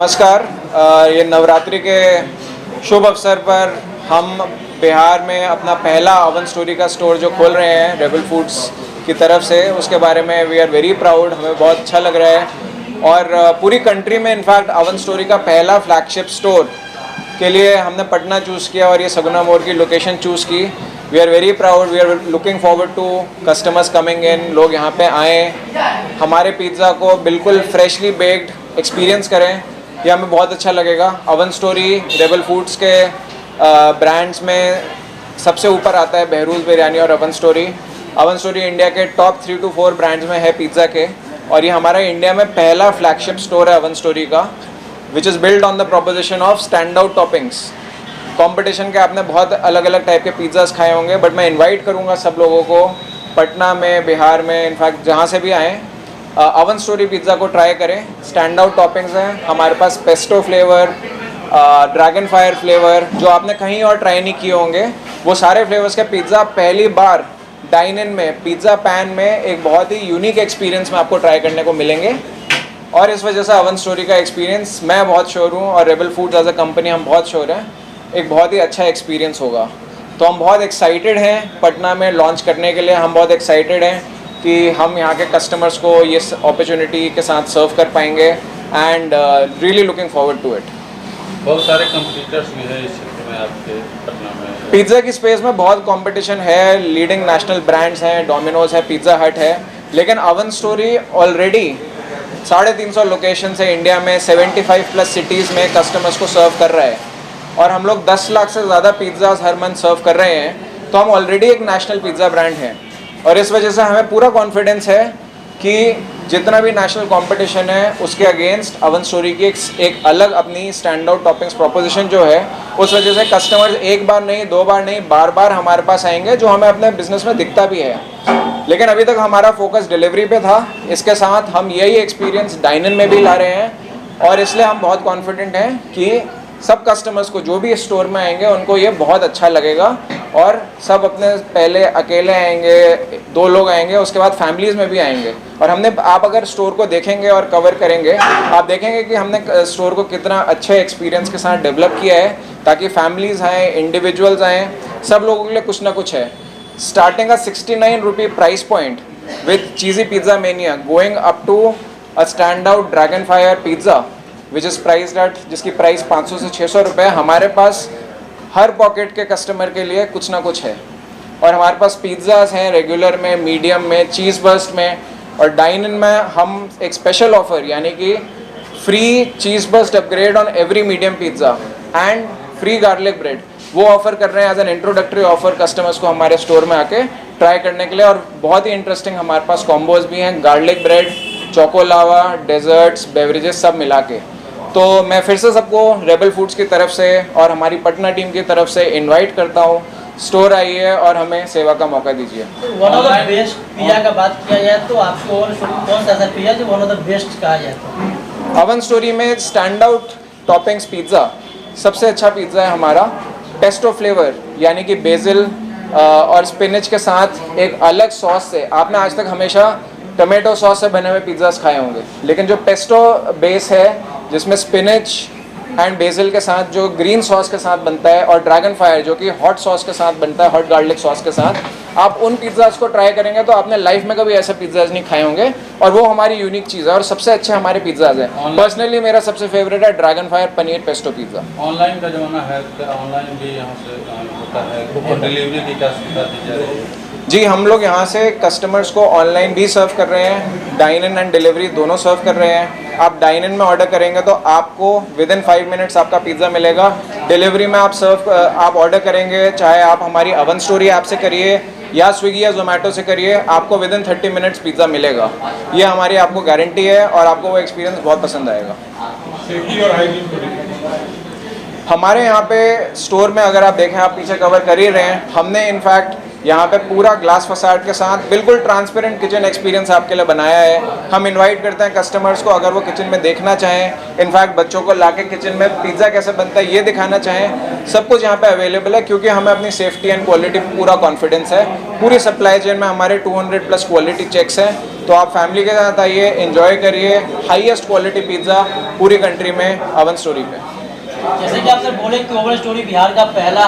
नमस्कार। ये नवरात्रि के शुभ अवसर पर हम बिहार में अपना पहला ओवन स्टोरी का स्टोर जो खोल रहे हैं रेबल फूड्स की तरफ से, उसके बारे में वी आर वेरी प्राउड। हमें बहुत अच्छा लग रहा है और पूरी कंट्री में इनफैक्ट ओवन स्टोरी का पहला फ्लैगशिप स्टोर के लिए हमने पटना चूज़ किया और ये सगुना मोड़ की लोकेशन चूज़ की। We are very proud, we are looking forward to customers coming in, लोग यहाँ पे आएँ, हमारे पिज़्ज़ा को बिल्कुल फ्रेशली बेक्ड एक्सपीरियंस करें। ये हमें बहुत अच्छा लगेगा। ओवन स्टोरी रेबल फूड्स के ब्रांड्स में सबसे ऊपर आता है बहरूज बिरयानी और oven story. Oven story India के टॉप 3 to 4 ब्रांड्स में है पिज़्ज़ा के, और ये हमारा इंडिया में पहला फ्लैगशिप स्टोर है ओवन स्टोरी का, which is build on the proposition of stand out toppings. Competition के आपने बहुत अलग अलग टाइप के पिज़्ज़ास खाए होंगे, बट मैं इन्वाइट करूँगा सब लोगों को पटना में, बिहार में, इनफैक्ट जहाँ से भी आएँ, ओवन स्टोरी पिज़्ज़ा को ट्राई करें। स्टैंड आउट टॉपिंग्स हैं हमारे पास, pesto flavour, dragon fire flavour, जो आपने कहीं और ट्राई नहीं किए होंगे। वो सारे फ्लेवर्स के पिज़्ज़ा पहली बार डाइन इन में पिज़्ज़ा पैन में एक बहुत ही यूनिक एक्सपीरियंस में आपको ट्राई करने को मिलेंगे। और इस वजह से ओवन स्टोरी का एक्सपीरियंस, मैं बहुत श्योर हूँ और Rebel Foods as a company हम बहुत श्योर हैं, एक बहुत ही अच्छा एक्सपीरियंस होगा। तो हम बहुत एक्साइटेड हैं पटना में लॉन्च करने के लिए। हम बहुत एक्साइटेड हैं कि हम यहाँ के कस्टमर्स को ये अपॉर्चुनिटी के साथ सर्व कर पाएंगे, and really looking forward to it. बहुत सारे कंपटीटर्स भी हैं इस क्षेत्र में आपके पटना में। पिज़्ज़ा की स्पेस में बहुत कंपटीशन है, लीडिंग नेशनल ब्रांड्स हैं, डोमिनोज है, पिज़्ज़ा हट है, लेकिन ओवन स्टोरी ऑलरेडी 350 लोकेशन से इंडिया में 75+ सिटीज़ में कस्टमर्स को सर्व कर रहा है, और हम लोग 10 लाख से ज़्यादा पिज़्ज़ाज हर मंथ सर्व कर रहे हैं। तो हम ऑलरेडी एक नेशनल पिज़्ज़ा ब्रांड हैं, और इस वजह से हमें पूरा कॉन्फिडेंस है कि जितना भी नेशनल कंपटीशन है उसके अगेंस्ट ओवन स्टोरी की एक अलग अपनी स्टैंड आउट टॉपिंग्स प्रोपोजिशन जो है, उस वजह से कस्टमर्स एक बार नहीं, 2 बार नहीं, बार बार हमारे पास आएंगे, जो हमें अपने बिजनेस में दिखता भी है। लेकिन अभी तक हमारा फोकस डिलीवरी पे था, इसके साथ हम यही एक्सपीरियंस डाइन इन में भी ला रहे हैं, और इसलिए हम बहुत कॉन्फिडेंट हैं कि सब कस्टमर्स को जो भी स्टोर में आएंगे उनको ये बहुत अच्छा लगेगा, और सब अपने पहले अकेले आएंगे, 2 लोग आएंगे, उसके बाद फैमिलीज़ में भी आएंगे। और हमने, आप अगर स्टोर को देखेंगे और कवर करेंगे, आप देखेंगे कि हमने स्टोर को कितना अच्छे एक्सपीरियंस के साथ डेवलप किया है, ताकि फैमिलीज़ आएँ, इंडिविजुअल्स आएँ, सब लोगों के लिए कुछ ना कुछ है। स्टार्टिंग का 69 रुपये price point with cheesy pizza mania, going up to a stand out dragon fire pizza which is priced at, जिसकी प्राइस 500 से 600 रुपये। हमारे पास हर पॉकेट के कस्टमर के लिए कुछ ना कुछ है, और हमारे पास पिज़्ज़ास हैं रेगुलर में, मीडियम में, चीज़ बर्स्ट में, और डाइन इन में हम एक स्पेशल ऑफ़र, यानी कि free cheese burst upgrade on every medium pizza and free garlic bread, वो ऑफ़र कर रहे हैं as an introductory offer customers को हमारे स्टोर में आके ट्राई करने के लिए। और बहुत ही इंटरेस्टिंग हमारे पास कॉम्बोज भी हैं, garlic bread, choco lava, desserts, beverages सब मिला के। तो मैं फिर से सबको रेबल फूड्स की तरफ से और हमारी पटना टीम की तरफ से इनवाइट करता हूँ, स्टोर आइए और हमें सेवा का मौका दीजिए। One of the best pizza का बात किया जाए तो आपको कौन सा ऐसा पिज़्ज़ा जो वन ऑफ द बेस्ट कहा जाए तो? ओवन स्टोरी में स्टैंड आउट टॉपिंग्स पिज़्ज़ा सबसे अच्छा पिज़्ज़ा है हमारा, पेस्टो फ्लेवर, यानी कि बेसिल और स्पिनच के साथ एक अलग सॉस से। आपने आज तक हमेशा टोमेटो सॉस से बने हुए पिज़्ज़ास खाए होंगे, लेकिन जो पेस्टो बेस है, जिसमें स्पिनच एंड बेसिल के साथ जो ग्रीन सॉस के साथ बनता है, और ड्रैगन फायर जो कि हॉट सॉस के साथ बनता है, हॉट गार्लिक सॉस के साथ, आप उन पिज़्ज़ास को ट्राई करेंगे तो आपने लाइफ में कभी ऐसे पिज़्ज़ास नहीं खाए होंगे, और वो हमारी यूनिक चीज़ है और सबसे अच्छे हमारे पिज़्ज़ास हैं। पर्सनली मेरा सबसे फेवरेट है dragon fire paneer pesto pizza. Online का ज़माना है, ऑनलाइन भी यहाँ से होता है, और डिलीवरी की क्या सुविधा दी जा रही है? जी, हम लोग यहाँ से कस्टमर्स को ऑनलाइन भी सर्व कर रहे हैं, डाइन इन एंड डिलीवरी दोनों सर्व कर रहे हैं। आप डाइन इन में ऑर्डर करेंगे तो आपको विदिन 5 मिनट्स आपका पिज़्ज़ा मिलेगा। डिलीवरी में आप ऑर्डर करेंगे, चाहे आप हमारी ओवन स्टोरी ऐप से करिए या स्विगी या जोमेटो से करिए, आपको विदिन 30 मिनट्स पिज़्ज़ा मिलेगा। ये हमारी आपको गारंटी है, और आपको वो एक्सपीरियंस बहुत पसंद आएगा। सेफ्टी और हाइजीन हमारे यहाँ पे स्टोर में अगर आप देखें, आप पीछे कवर कर ही रहे हैं, हमने इनफैक्ट यहाँ पे पूरा ग्लास फसाड के साथ बिल्कुल ट्रांसपेरेंट किचन एक्सपीरियंस आपके लिए बनाया है। हम इनवाइट करते हैं कस्टमर्स को, अगर वो किचन में देखना चाहें, इनफैक्ट बच्चों को लाके किचन में पिज़्ज़ा कैसे बनता है ये दिखाना चाहें, सब कुछ यहाँ पे अवेलेबल है, क्योंकि हमें अपनी सेफ्टी एंड क्वालिटी पूरा कॉन्फिडेंस है। पूरी सप्लाई चेन में हमारे 200+ क्वालिटी चेक्स हैं। तो आप फैमिली के साथ आइए, एंजॉय करिए हाईएस्ट क्वालिटी पिज़्ज़ा पूरी कंट्री में ओवन स्टोरी पे। जैसे कि आपने बोले कि ओवन स्टोरी बिहार का पहला